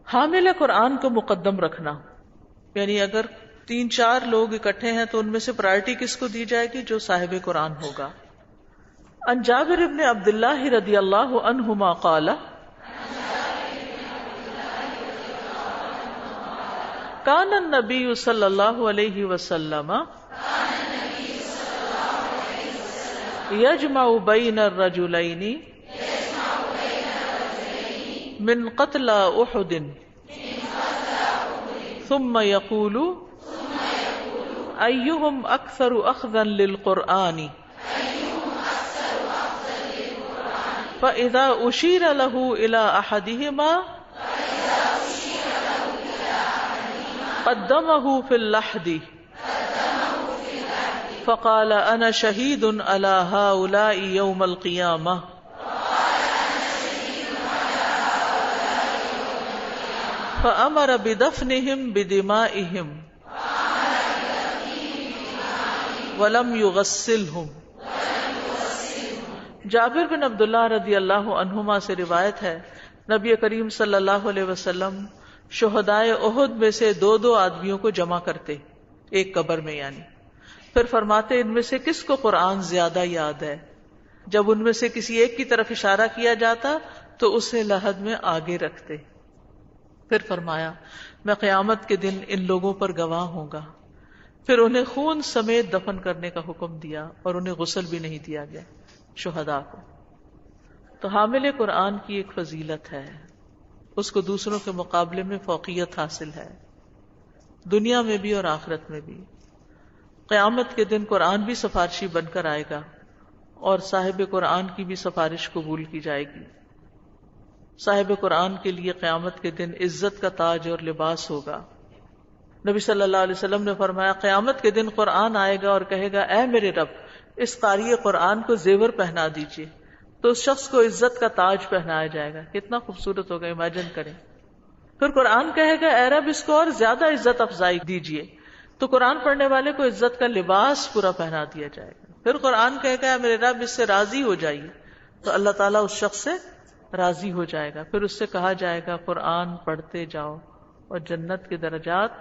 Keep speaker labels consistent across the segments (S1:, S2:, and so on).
S1: حامل قرآن کو مقدم رکھنا، یعنی اگر 3-4 لوگ اکٹھے ہیں تو ان میں سے پرائرٹی کس کو دی جائے گی؟ جو صاحب قرآن ہوگا۔ عن جابر بن عبد اللہ رضی اللہ عنہما قال کان النبی صلی اللہ علیہ وسلم یجمع بین الرجلین من قتل احد ثم یقول ایہم اکثر اخذا للقرآن فإذا أشير له إلى أحدهما قدمه في اللحد فقال أنا شهيد على هؤلاء يوم القيامة فأمر بدفنهم بدمائهم ولم يغسلهم۔ جابر بن عبداللہ رضی اللہ عنہما سے روایت ہے، نبی کریم صلی اللہ علیہ وسلم شہدائے احد میں سے 2 آدمیوں کو جمع کرتے ایک قبر میں، یعنی پھر فرماتے ان میں سے کس کو قرآن زیادہ یاد ہے؟ جب ان میں سے کسی ایک کی طرف اشارہ کیا جاتا تو اسے لحد میں آگے رکھتے، پھر فرمایا میں قیامت کے دن ان لوگوں پر گواہ ہوں گا۔ پھر انہیں خون سمیت دفن کرنے کا حکم دیا اور انہیں غسل بھی نہیں دیا گیا شہداء کو۔ تو حامل قرآن کی ایک فضیلت ہے، اس کو دوسروں کے مقابلے میں فوقیت حاصل ہے، دنیا میں بھی اور آخرت میں بھی۔ قیامت کے دن قرآن بھی سفارشی بن کر آئے گا اور صاحب قرآن کی بھی سفارش قبول کی جائے گی۔ صاحب قرآن کے لیے قیامت کے دن عزت کا تاج اور لباس ہوگا۔ نبی صلی اللہ علیہ وسلم نے فرمایا قیامت کے دن قرآن آئے گا اور کہے گا اے میرے رب اس قاری قرآن کو زیور پہنا دیجئے، تو اس شخص کو عزت کا تاج پہنایا جائے گا۔ کتنا خوبصورت ہوگا، امیجن کریں۔ پھر قرآن کہے گا اے رب اس کو اور زیادہ عزت افزائی دیجئے، تو قرآن پڑھنے والے کو عزت کا لباس پورا پہنا دیا جائے گا۔ پھر قرآن کہے گا میرے رب اس سے راضی ہو جائیے، تو اللہ تعالیٰ اس شخص سے راضی ہو جائے گا۔ پھر اس سے کہا جائے گا قرآن پڑھتے جاؤ اور جنت کے درجات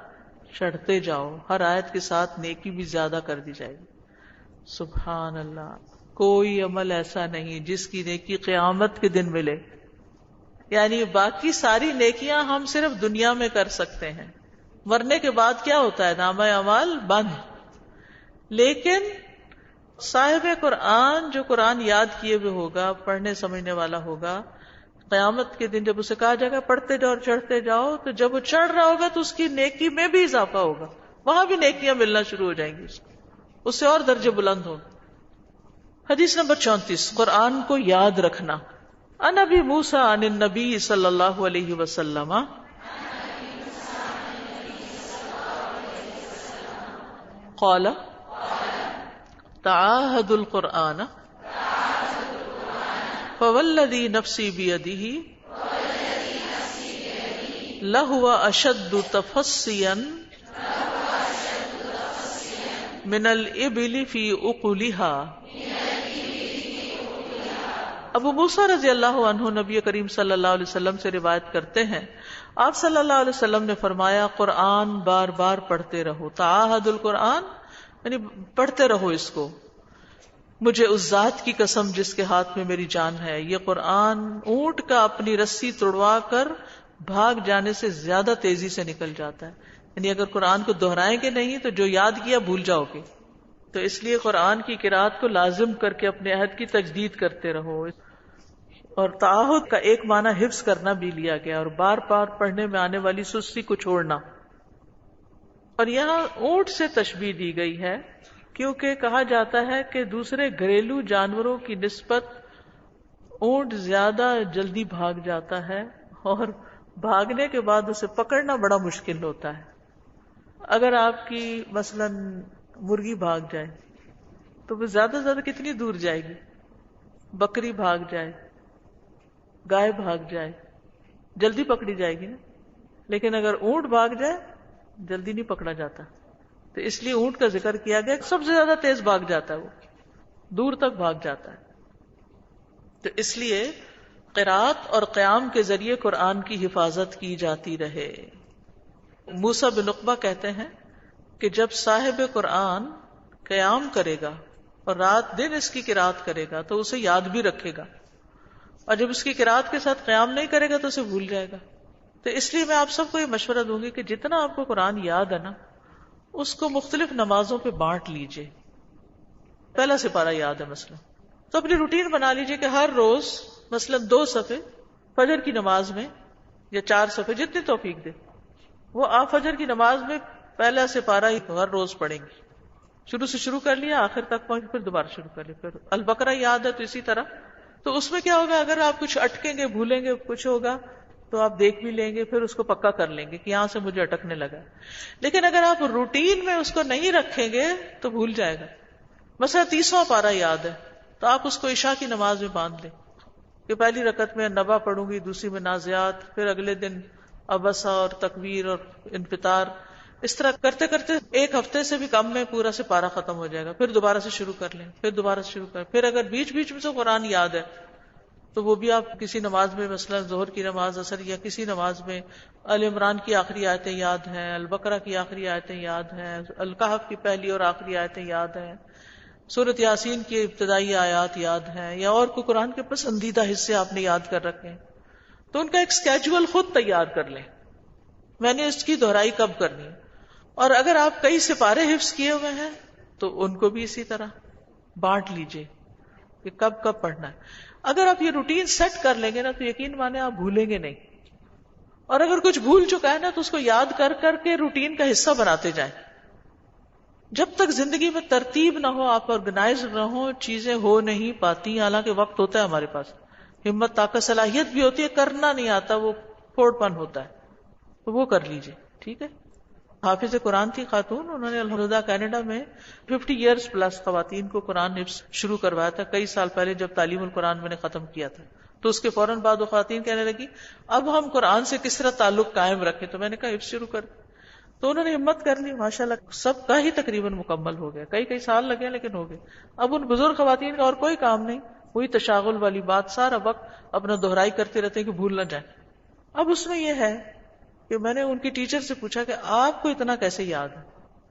S1: چڑھتے جاؤ، ہر آیت کے ساتھ نیکی بھی زیادہ کر دی جائے گی۔ سبحان اللہ، کوئی عمل ایسا نہیں جس کی نیکی قیامت کے دن ملے، یعنی باقی ساری نیکیاں ہم صرف دنیا میں کر سکتے ہیں، مرنے کے بعد کیا ہوتا ہے؟ نامہ اعمال بند۔ لیکن صاحب قرآن جو قرآن یاد کیے ہوئے ہوگا، پڑھنے سمجھنے والا ہوگا، قیامت کے دن جب اسے کہا جائے گا پڑھتے جاؤ اور چڑھتے جاؤ، تو جب وہ چڑھ رہا ہوگا تو اس کی نیکی میں بھی اضافہ ہوگا، وہاں بھی نیکیاں ملنا شروع ہو جائیں گی اس سے اور درجے بلند ہوں۔ حدیث نمبر 34، قرآن کو یاد رکھنا۔ عن ابی موسیٰ عن النبی صلی اللہ علیہ وسلم قال تعاہدوا القرآن فوالذی نفسی بیدہ لہو اشد تفصیا من الابل فی اقلھا۔ ابو موسیٰ رضی اللہ عنہ نبی کریم صلی اللہ علیہ وسلم سے روایت کرتے ہیں، آپ صلی اللہ علیہ وسلم نے فرمایا قرآن بار بار پڑھتے رہو، تعاہد القرآن یعنی پڑھتے رہو اس کو، مجھے اس ذات کی قسم جس کے ہاتھ میں میری جان ہے، یہ قرآن اونٹ کا اپنی رسی توڑوا کر بھاگ جانے سے زیادہ تیزی سے نکل جاتا ہے، یعنی اگر قرآن کو دہرائیں گے نہیں تو جو یاد کیا بھول جاؤ گے، تو اس لیے قرآن کی قرات کو لازم کر کے اپنے عہد کی تجدید کرتے رہو۔ اور تعاہد کا ایک معنی حفظ کرنا بھی لیا گیا، اور بار بار پڑھنے میں آنے والی سستی کو چھوڑنا۔ اور یہاں اونٹ سے تشبیہ دی گئی ہے کیونکہ کہا جاتا ہے کہ دوسرے گھریلو جانوروں کی نسبت اونٹ زیادہ جلدی بھاگ جاتا ہے، اور بھاگنے کے بعد اسے پکڑنا بڑا مشکل ہوتا ہے۔ اگر آپ کی مثلا مرغی بھاگ جائے تو وہ زیادہ سے زیادہ کتنی دور جائے گی؟ بکری بھاگ جائے، گائے بھاگ جائے، جلدی پکڑی جائے گی نا، لیکن اگر اونٹ بھاگ جائے جلدی نہیں پکڑا جاتا، تو اس لیے اونٹ کا ذکر کیا گیا، سب سے زیادہ تیز بھاگ جاتا ہے، وہ دور تک بھاگ جاتا ہے۔ تو اس لیے قرات اور قیام کے ذریعے قرآن کی حفاظت کی جاتی رہے. موسیٰ بن عقبہ کہتے ہیں کہ جب صاحب قرآن قیام کرے گا اور رات دن اس کی قرات کرے گا تو اسے یاد بھی رکھے گا، اور جب اس کی قرات کے ساتھ قیام نہیں کرے گا تو اسے بھول جائے گا. تو اس لیے میں آپ سب کو یہ مشورہ دوں گی کہ جتنا آپ کو قرآن یاد ہے نا، اس کو مختلف نمازوں پہ بانٹ لیجئے. پہلا سپارہ یاد ہے مثلا، تو اپنی روٹین بنا لیجئے کہ ہر روز مثلا 2 صفحے فجر کی نماز میں یا 4 صفحے جتنی توفیق دے، وہ آپ فجر کی نماز میں پہلا سپارہ ہی ہر روز پڑھیں گے. شروع سے شروع کر لیا، آخر تک پہنچ، پھر دوبارہ شروع کر لیا. پھر البقرہ یاد ہے تو اسی طرح. تو اس میں کیا ہوگا، اگر آپ کچھ اٹکیں گے، بھولیں گے، کچھ ہوگا تو آپ دیکھ بھی لیں گے، پھر اس کو پکا کر لیں گے کہ یہاں سے مجھے اٹکنے لگا. لیکن اگر آپ روٹین میں اس کو نہیں رکھیں گے تو بھول جائے گا. مثلا 30واں پارہ یاد ہے تو آپ اس کو عشاء کی نماز میں باندھ لیں کہ پہلی رکعت میں نبا پڑھوں گی، دوسری میں نازعات، پھر اگلے دن ابسا اور تکویر اور انفطار. اس طرح کرتے کرتے 1 ہفتے سے بھی کم میں پورا سے پارہ ختم ہو جائے گا. پھر دوبارہ سے شروع کر لیں، پھر دوبارہ سے شروع کریں. پھر اگر بیچ بیچ میں سے قرآن یاد ہے تو وہ بھی آپ کسی نماز میں، مثلا ظہر کی نماز، عصر یا کسی نماز میں آل عمران کی آخری آیتیں یاد ہیں، البقرہ کی آخری آیتیں یاد ہیں، الکہف کی پہلی اور آخری آیتیں یاد ہیں، سورۃ یاسین کی ابتدائی آیات یاد ہیں، یا اور کوئی قرآن کے پسندیدہ حصے آپ نے یاد کر رکھے ہیں، تو ان کا ایک اسکیجول خود تیار کر لیں. میں نے اس کی دہرائی کب کرنی ہے. اور اگر آپ کئی سپارے حفظ کیے ہوئے ہیں تو ان کو بھی اسی طرح بانٹ لیجئے کہ کب کب پڑھنا ہے. اگر آپ یہ روٹین سیٹ کر لیں گے نا تو یقین مانے آپ بھولیں گے نہیں. اور اگر کچھ بھول چکا ہے نا تو اس کو یاد کر کر کے روٹین کا حصہ بناتے جائیں. جب تک زندگی میں ترتیب نہ ہو، آپ آرگنائز نہ ہو، چیزیں ہو نہیں پاتی. حالانکہ وقت ہوتا ہے ہمارے پاس، ہمت، طاقت، صلاحیت بھی ہوتی ہے، کرنا نہیں آتا، وہ پھوڑ پن ہوتا ہے، تو وہ کر لیجئے. ٹھیک ہے. حافظ قرآن تھی خاتون، انہوں نے الحمدللہ کینیڈا میں 50 ایئرز پلس خواتین کو قرآن حفظ شروع کروایا تھا کئی سال پہلے، جب تعلیم القرآن میں نے ختم کیا تھا. تو اس کے فوراً بعد وہ خواتین کہنے لگی اب ہم قرآن سے کس طرح تعلق قائم رکھیں. تو میں نے کہا حفظ شروع کر. تو انہوں نے ہمت کر لی، ماشاءاللہ سب کا ہی تقریباً مکمل ہو گیا. کئی سال لگے لیکن ہو گئے. اب ان بزرگ خواتین کا اور کوئی کام نہیں، وہی تشاغل والی بات، سارا وقت اپنا دہرائی کرتے رہتے ہیں کہ بھول نہ جائیں. اب اس میں یہ ہے کہ میں نے ان کی ٹیچر سے پوچھا کہ آپ کو اتنا کیسے یاد ہے؟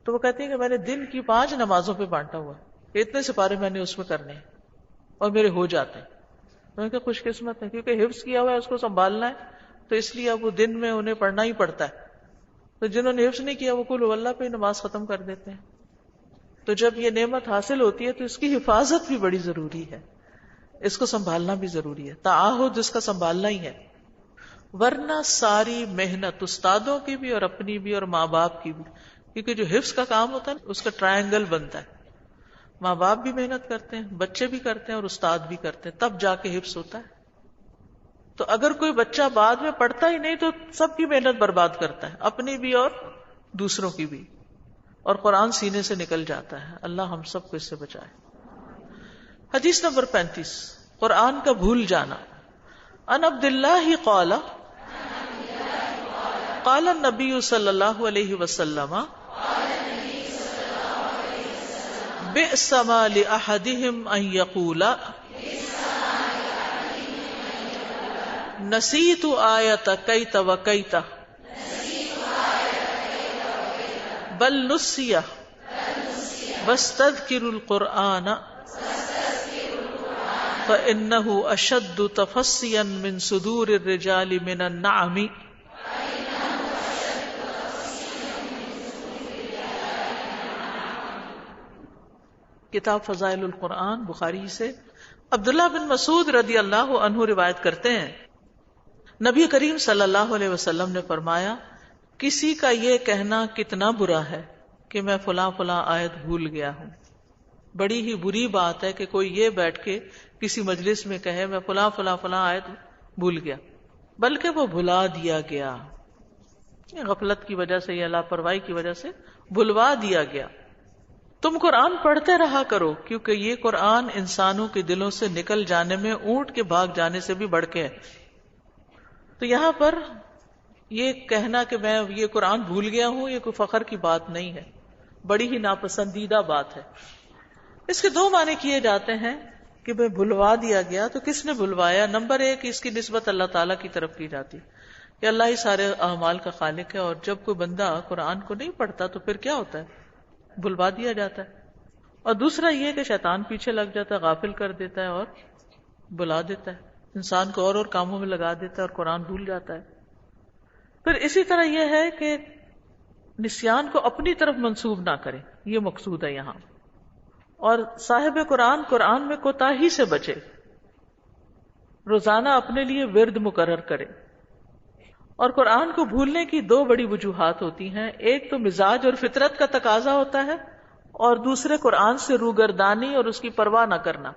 S1: تو وہ کہتی ہیں کہ میں نے دن کی 5 نمازوں پہ بانٹا ہوا کہ اتنے سپارے میں نے اس میں کرنے ہیں اور میرے ہو جاتے ہیں. میں نے کہا خوش قسمت ہے، کیونکہ حفظ کیا ہوا ہے اس کو سنبھالنا ہے، تو اس لیے اب وہ دن میں انہیں پڑھنا ہی پڑتا ہے. تو جنہوں نے حفظ نہیں کیا وہ قل اللہ پہ نماز ختم کر دیتے ہیں. تو جب یہ نعمت حاصل ہوتی ہے تو اس کی حفاظت بھی بڑی ضروری ہے، اس کو سنبھالنا بھی ضروری ہے. تعاہد اس کا سنبھالنا ہی ہے، ورنہ ساری محنت استادوں کی بھی اور اپنی بھی اور ماں باپ کی بھی، کیونکہ جو حفظ کا کام ہوتا ہے اس کا ٹرائنگل بنتا ہے. ماں باپ بھی محنت کرتے ہیں، بچے بھی کرتے ہیں اور استاد بھی کرتے ہیں، تب جا کے حفظ ہوتا ہے. تو اگر کوئی بچہ بعد میں پڑھتا ہی نہیں تو سب کی محنت برباد کرتا ہے، اپنی بھی اور دوسروں کی بھی، اور قرآن سینے سے نکل جاتا ہے. اللہ ہم سب کو اس سے بچائے. حدیث نمبر 35، قرآن کا بھول جانا. ان عبداللہ قال قال النبی صلی اللہ علیہ وسلم بئس ما لأحدہم ان یقول نسیت آیت کیت وکیت بل نسی واستذکر القرآن فإنه أشد تفصيا من صدور الرجال من النعم. کتاب فضائل القرآن بخاری سے عبداللہ بن مسعود رضی اللہ عنہ روایت کرتے ہیں، نبی کریم صلی اللہ علیہ وسلم نے فرمایا، کسی کا یہ کہنا کتنا برا ہے کہ میں فلاں فلاں آیت بھول گیا ہوں. بڑی ہی بری بات ہے کہ کوئی یہ بیٹھ کے کسی مجلس میں کہے میں فلاں فلاں فلاں آیت بھول گیا، بلکہ وہ بھلا دیا گیا، غفلت کی وجہ سے یا لاپرواہی کی وجہ سے بھلوا دیا گیا. تم قرآن پڑھتے رہا کرو، کیونکہ یہ قرآن انسانوں کے دلوں سے نکل جانے میں اونٹ کے بھاگ جانے سے بھی بڑھ کے ہے. تو یہاں پر یہ کہنا کہ میں یہ قرآن بھول گیا ہوں، یہ کوئی فخر کی بات نہیں ہے، بڑی ہی ناپسندیدہ بات ہے. اس کے 2 معنی کیے جاتے ہیں کہ میں بھلوا دیا گیا، تو کس نے بھلوایا؟ نمبر ایک، اس کی نسبت اللہ تعالیٰ کی طرف کی جاتی کہ اللہ ہی سارے اعمال کا خالق ہے، اور جب کوئی بندہ قرآن کو نہیں پڑھتا تو پھر کیا ہوتا ہے؟ بھلوا دیا جاتا ہے۔ اور دوسرا یہ کہ شیطان پیچھے لگ جاتا ہے، غافل کر دیتا ہے اور بلا دیتا ہے، انسان کو اور کاموں میں لگا دیتا ہے اور قرآن بھول جاتا ہے۔ پھر اسی طرح یہ ہے کہ نسیان کو اپنی طرف منسوب نہ کرے، یہ مقصود ہے یہاں۔ اور صاحب قرآن قرآن میں کوتاہی سے بچے، روزانہ اپنے لیے ورد مقرر کرے۔ اور قرآن کو بھولنے کی دو بڑی وجوہات ہوتی ہیں، ایک تو مزاج اور فطرت کا تقاضا ہوتا ہے، اور دوسرے قرآن سے روگردانی اور اس کی پرواہ نہ کرنا۔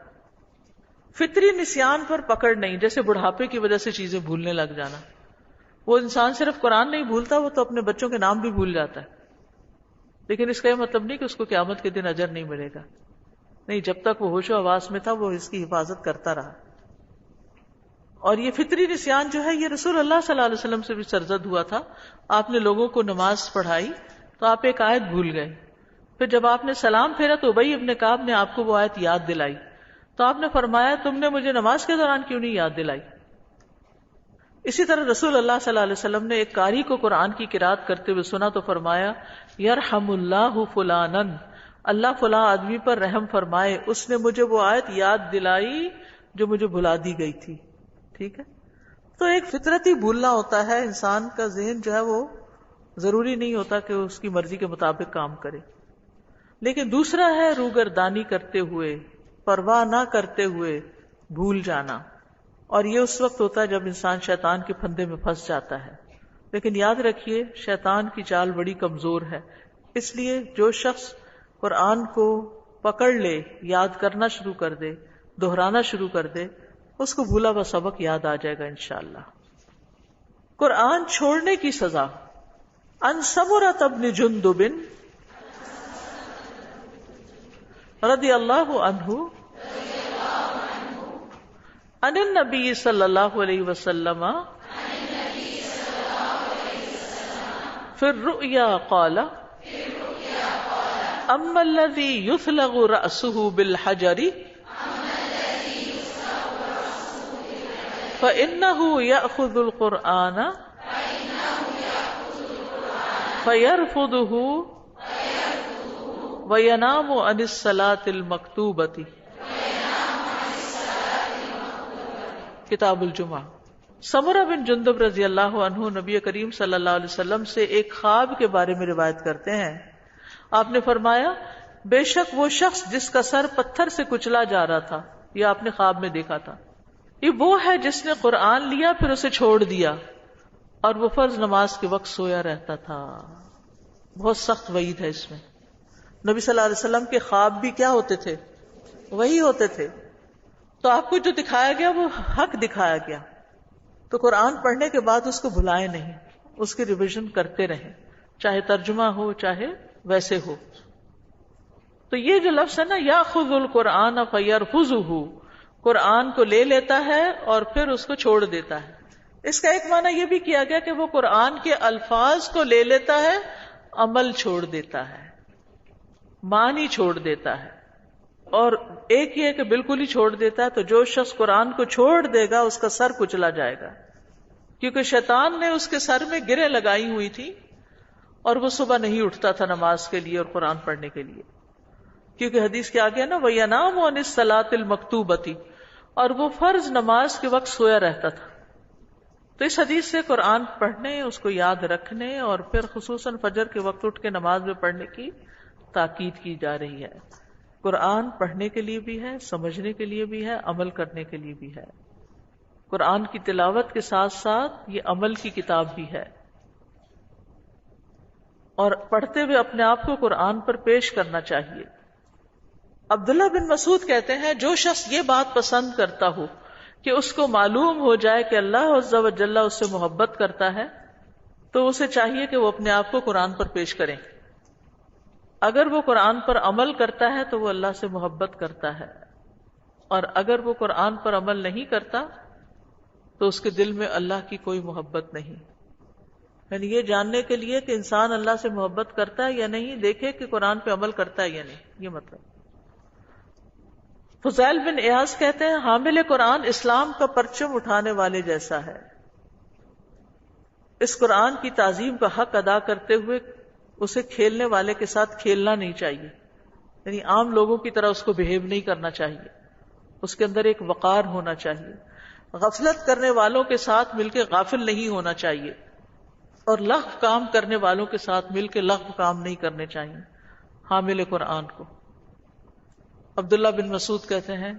S1: فطری نسیان پر پکڑ نہیں، جیسے بڑھاپے کی وجہ سے چیزیں بھولنے لگ جانا۔ وہ انسان صرف قرآن نہیں بھولتا، وہ تو اپنے بچوں کے نام بھی بھول جاتا ہے، لیکن اس کا یہ مطلب نہیں کہ اس کو قیامت کے دن اجر نہیں ملے گا، نہیں، جب تک وہ ہوش و حواس میں تھا وہ اس کی حفاظت کرتا رہا۔ اور یہ فطری نسیان جو ہے یہ رسول اللہ صلی اللہ علیہ وسلم سے بھی سرزد ہوا تھا۔ آپ نے لوگوں کو نماز پڑھائی تو آپ ایک آیت بھول گئے، پھر جب آپ نے سلام پھیرا تو ابی ابن کعب نے آپ کو وہ آیت یاد دلائی، تو آپ نے فرمایا تم نے مجھے نماز کے دوران کیوں نہیں یاد دلائی؟ اسی طرح رسول اللہ صلی اللہ علیہ وسلم نے ایک قاری کو قرآن کی قرات کرتے ہوئے سنا تو فرمایا یرحم اللہ فلانا، اللہ فلاں آدمی پر رحم فرمائے، اس نے مجھے وہ آیت یاد دلائی جو مجھے بھلا دی گئی تھی۔ ٹھیک ہے، تو ایک فطرتی بھولنا ہوتا ہے، انسان کا ذہن جو ہے وہ ضروری نہیں ہوتا کہ اس کی مرضی کے مطابق کام کرے، لیکن دوسرا ہے روگردانی کرتے ہوئے، پرواہ نہ کرتے ہوئے بھول جانا، اور یہ اس وقت ہوتا ہے جب انسان شیطان کے پھندے میں پھنس جاتا ہے۔ لیکن یاد رکھیے شیطان کی چال بڑی کمزور ہے، اس لیے جو شخص قرآن کو پکڑ لے، یاد کرنا شروع کر دے، دہرانا شروع کر دے، اس کو بھولا ہوا سبق یاد آ جائے گا انشاءاللہ۔ قرآن چھوڑنے کی سزا۔ ان سمرۃ بن جندب رضی اللہ عنہ عن النبی صلی اللہ علیہ وسلم فی الرؤیا قال اما الذی یثلغ رأسہ بالحجر فإنه يأخذ القرآن فيرفضه وينام عن الصلاة المكتوبة۔ کتاب الجمعہ۔ سمرہ بن جندب رضی اللہ عنہ نبی کریم صلی اللہ علیہ وسلم سے ایک خواب کے بارے میں روایت کرتے ہیں، آپ نے فرمایا بے شک وہ شخص جس کا سر پتھر سے کچلا جا رہا تھا، یہ آپ نے خواب میں دیکھا تھا، یہ وہ ہے جس نے قرآن لیا پھر اسے چھوڑ دیا اور وہ فرض نماز کے وقت سویا رہتا تھا۔ بہت سخت وعید ہے اس میں۔ نبی صلی اللہ علیہ وسلم کے خواب بھی کیا ہوتے تھے؟ وہی ہوتے تھے۔ تو آپ کو جو دکھایا گیا وہ حق دکھایا گیا، تو قرآن پڑھنے کے بعد اس کو بھلائیں نہیں، اس کی ریویژن کرتے رہیں، چاہے ترجمہ ہو چاہے ویسے ہو۔ تو یہ جو لفظ ہے نا یاخذ القرآن فیرفضہ، قرآن کو لے لیتا ہے اور پھر اس کو چھوڑ دیتا ہے۔ اس کا ایک معنی یہ بھی کیا گیا کہ وہ قرآن کے الفاظ کو لے لیتا ہے، عمل چھوڑ دیتا ہے، معنی چھوڑ دیتا ہے۔ اور ایک یہ کہ بالکل ہی چھوڑ دیتا ہے، تو جو شخص قرآن کو چھوڑ دے گا اس کا سر کچلا جائے گا، کیونکہ شیطان نے اس کے سر میں گریں لگائی ہوئی تھی اور وہ صبح نہیں اٹھتا تھا نماز کے لیے اور قرآن پڑھنے کے لیے، کیونکہ حدیث کے آگے نا وَيَنَامُ عَنِ الصَّلَاةِ الْمَكْتُوبَةِ، اور وہ فرض نماز کے وقت سویا رہتا تھا۔ تو اس حدیث سے قرآن پڑھنے، اس کو یاد رکھنے اور پھر خصوصاً فجر کے وقت اٹھ کے نماز میں پڑھنے کی تاکید کی جا رہی ہے۔ قرآن پڑھنے کے لیے بھی ہے، سمجھنے کے لیے بھی ہے، عمل کرنے کے لیے بھی ہے۔ قرآن کی تلاوت کے ساتھ ساتھ یہ عمل کی کتاب بھی ہے، اور پڑھتے ہوئے اپنے آپ کو قرآن پر پیش کرنا چاہیے۔ عبداللہ بن مسعود کہتے ہیں جو شخص یہ بات پسند کرتا ہو کہ اس کو معلوم ہو جائے کہ اللہ عز و جل اس سے محبت کرتا ہے، تو اسے چاہیے کہ وہ اپنے آپ کو قرآن پر پیش کریں۔ اگر وہ قرآن پر عمل کرتا ہے تو وہ اللہ سے محبت کرتا ہے، اور اگر وہ قرآن پر عمل نہیں کرتا تو اس کے دل میں اللہ کی کوئی محبت نہیں۔ یعنی یہ جاننے کے لیے کہ انسان اللہ سے محبت کرتا ہے یا نہیں، دیکھے کہ قرآن پہ عمل کرتا ہے یا نہیں، یہ مطلب۔ فضیل بن ایاز کہتے ہیں حامل قرآن اسلام کا پرچم اٹھانے والے جیسا ہے. اس قرآن کی تعظیم کا حق ادا کرتے ہوئے اسے کھیلنے والے کے ساتھ کھیلنا نہیں چاہیے، یعنی عام لوگوں کی طرح اس کو بہیو نہیں کرنا چاہیے. اس کے اندر ایک وقار ہونا چاہیے. غفلت کرنے والوں کے ساتھ مل کے غافل نہیں ہونا چاہیے، اور لغو کام کرنے والوں کے ساتھ مل کے لغو کام نہیں کرنے چاہیے حامل قرآن کو. عبداللہ بن مسعود کہتے ہیں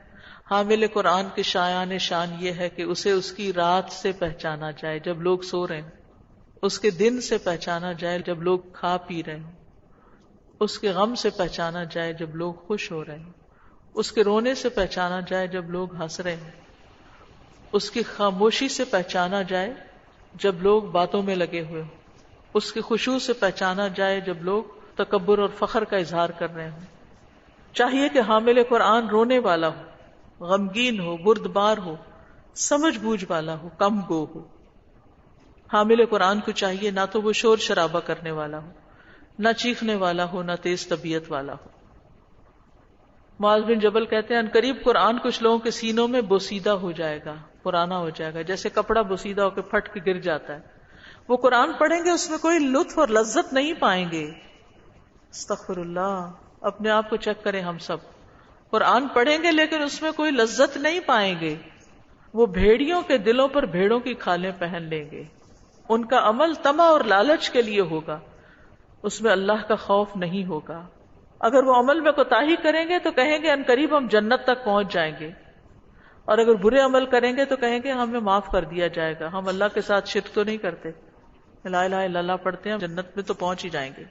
S1: حامل قرآن کے شایان شان یہ ہے کہ اسے اس کی رات سے پہچانا جائے جب لوگ سو رہے ہیں، اس کے دن سے پہچانا جائے جب لوگ کھا پی رہے ہیں، اس کے غم سے پہچانا جائے جب لوگ خوش ہو رہے ہیں، اس کے رونے سے پہچانا جائے جب لوگ ہنس رہے ہیں، اس کی خاموشی سے پہچانا جائے جب لوگ باتوں میں لگے ہوئے ہوں، اس کی خشوع سے پہچانا جائے جب لوگ تکبر اور فخر کا اظہار کر رہے ہوں. چاہیے کہ حامل قرآن رونے والا ہو، غمگین ہو، بردبار ہو، سمجھ بوجھ والا ہو، کم گو ہو. حامل قرآن کو چاہیے نہ تو وہ شور شرابہ کرنے والا ہو، نہ چیخنے والا ہو، نہ تیز طبیعت والا ہو. معاذ بن جبل کہتے ہیں عنقریب قرآن کچھ لوگوں کے سینوں میں بوسیدہ ہو جائے گا، پرانا ہو جائے گا، جیسے کپڑا بوسیدہ ہو کے پھٹ کے گر جاتا ہے. وہ قرآن پڑھیں گے اس میں کوئی لطف اور لذت نہیں پائیں گے. استغفر اللہ، اپنے آپ کو چیک کریں. ہم سب قرآن پڑھیں گے لیکن اس میں کوئی لذت نہیں پائیں گے. وہ بھیڑیوں کے دلوں پر بھیڑوں کی کھالیں پہن لیں گے. ان کا عمل طمع اور لالچ کے لیے ہوگا، اس میں اللہ کا خوف نہیں ہوگا. اگر وہ عمل میں کوتاہی کریں گے تو کہیں گے عنقریب ہم جنت تک پہنچ جائیں گے، اور اگر برے عمل کریں گے تو کہیں گے ہمیں معاف کر دیا جائے گا، ہم اللہ کے ساتھ شرک تو نہیں کرتے، لا الہ الا اللہ پڑھتے ہیں، جنت میں تو پہنچ ہی جائیں گے.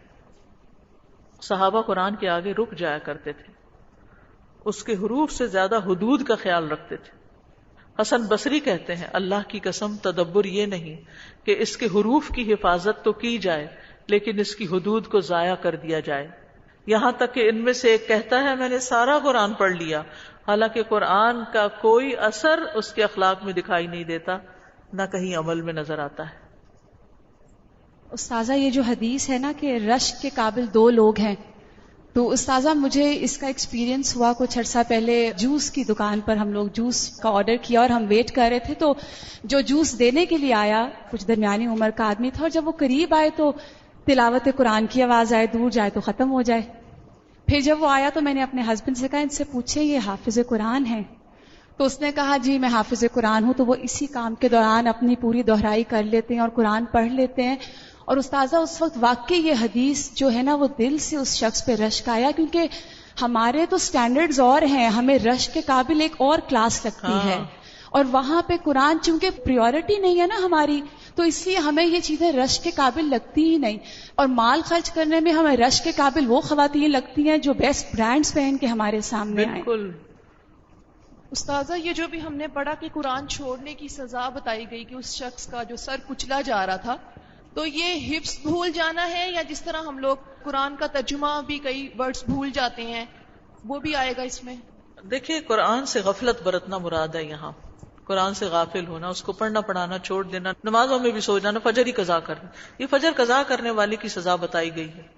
S1: صحابہ قرآن کے آگے رک جایا کرتے تھے، اس کے حروف سے زیادہ حدود کا خیال رکھتے تھے. حسن بصری کہتے ہیں اللہ کی قسم تدبر یہ نہیں کہ اس کے حروف کی حفاظت تو کی جائے لیکن اس کی حدود کو ضائع کر دیا جائے. یہاں تک کہ ان میں سے ایک کہتا ہے میں نے سارا قرآن پڑھ لیا، حالانکہ قرآن کا کوئی اثر اس کے اخلاق میں دکھائی نہیں دیتا، نہ کہیں عمل میں نظر آتا ہے.
S2: استاذہ یہ جو حدیث ہے نا کہ رشک کے قابل دو لوگ ہیں، تو استاذہ مجھے اس کا ایکسپیرینس ہوا کچھ عرصہ پہلے. جوس کی دکان پر ہم لوگ جوس کا آرڈر کیا اور ہم ویٹ کر رہے تھے، تو جو جوس دینے کے لیے آیا کچھ درمیانی عمر کا آدمی تھا، اور جب وہ قریب آئے تو تلاوت قرآن کی آواز آئے، دور جائے تو ختم ہو جائے. پھر جب وہ آیا تو میں نے اپنے ہسبینڈ سے کہا ان سے پوچھیں یہ حافظ قرآن ہے؟ تو اس نے کہا جی میں حافظ قرآن ہوں. تو وہ اسی کام کے دوران اپنی پوری دہرائی کر لیتے ہیں اور قرآن پڑھ لیتے ہیں. اور استاذہ اس وقت واقعی یہ حدیث جو ہے نا وہ دل سے اس شخص پہ رشک آیا، کیونکہ ہمارے تو سٹینڈرڈز اور ہیں، ہمیں رشک کے قابل ایک اور کلاس لگتی ہے، اور وہاں پہ قرآن چونکہ پریورٹی نہیں ہے نا ہماری، تو اس لیے ہمیں یہ چیزیں رشک کے قابل لگتی ہی نہیں. اور مال خرچ کرنے میں ہمیں رشک کے قابل وہ خواتین لگتی ہیں جو بیسٹ برانڈز پہن کے ہمارے سامنے آئیں.
S1: بالکل.
S3: استاذہ یہ جو بھی ہم نے پڑھا کہ قرآن چھوڑنے کی سزا بتائی گئی کہ اس شخص کا جو سر کچلا جا رہا تھا، تو یہ حفظ بھول جانا ہے یا جس طرح ہم لوگ قرآن کا ترجمہ بھی کئی ورڈز بھول جاتے ہیں وہ بھی آئے گا اس میں؟
S1: دیکھیے قرآن سے غفلت برتنا مراد ہے. یہاں قرآن سے غافل ہونا، اس کو پڑھنا پڑھانا چھوڑ دینا، نمازوں میں بھی سو جانا، فجر ہی قضا کرنا، یہ فجر قضا کرنے والے کی سزا بتائی گئی ہے.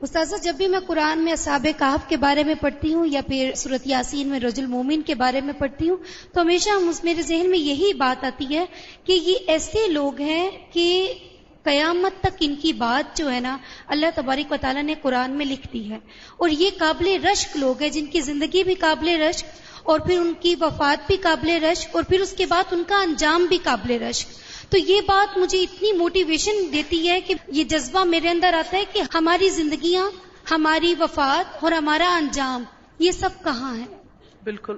S4: استاذہ جب بھی میں قرآن میں اصحاب کہف کے بارے میں پڑھتی ہوں یا پھر سورۃ یاسین میں رجل مومن کے بارے میں پڑھتی ہوں تو ہمیشہ میرے ذہن میں یہی بات آتی ہے کہ یہ ایسے لوگ ہیں کہ قیامت تک ان کی بات جو ہے نا اللہ تبارک و تعالیٰ نے قرآن میں لکھ دی ہے، اور یہ قابل رشک لوگ ہیں جن کی زندگی بھی قابل رشک اور پھر ان کی وفات بھی قابل رشک اور پھر اس کے بعد ان کا انجام بھی قابل رشک. تو یہ بات مجھے اتنی موٹیویشن دیتی ہے کہ یہ جذبہ میرے اندر آتا ہے کہ ہماری زندگیاں، ہماری وفات اور ہمارا انجام یہ سب کہاں ہے.
S1: بالکل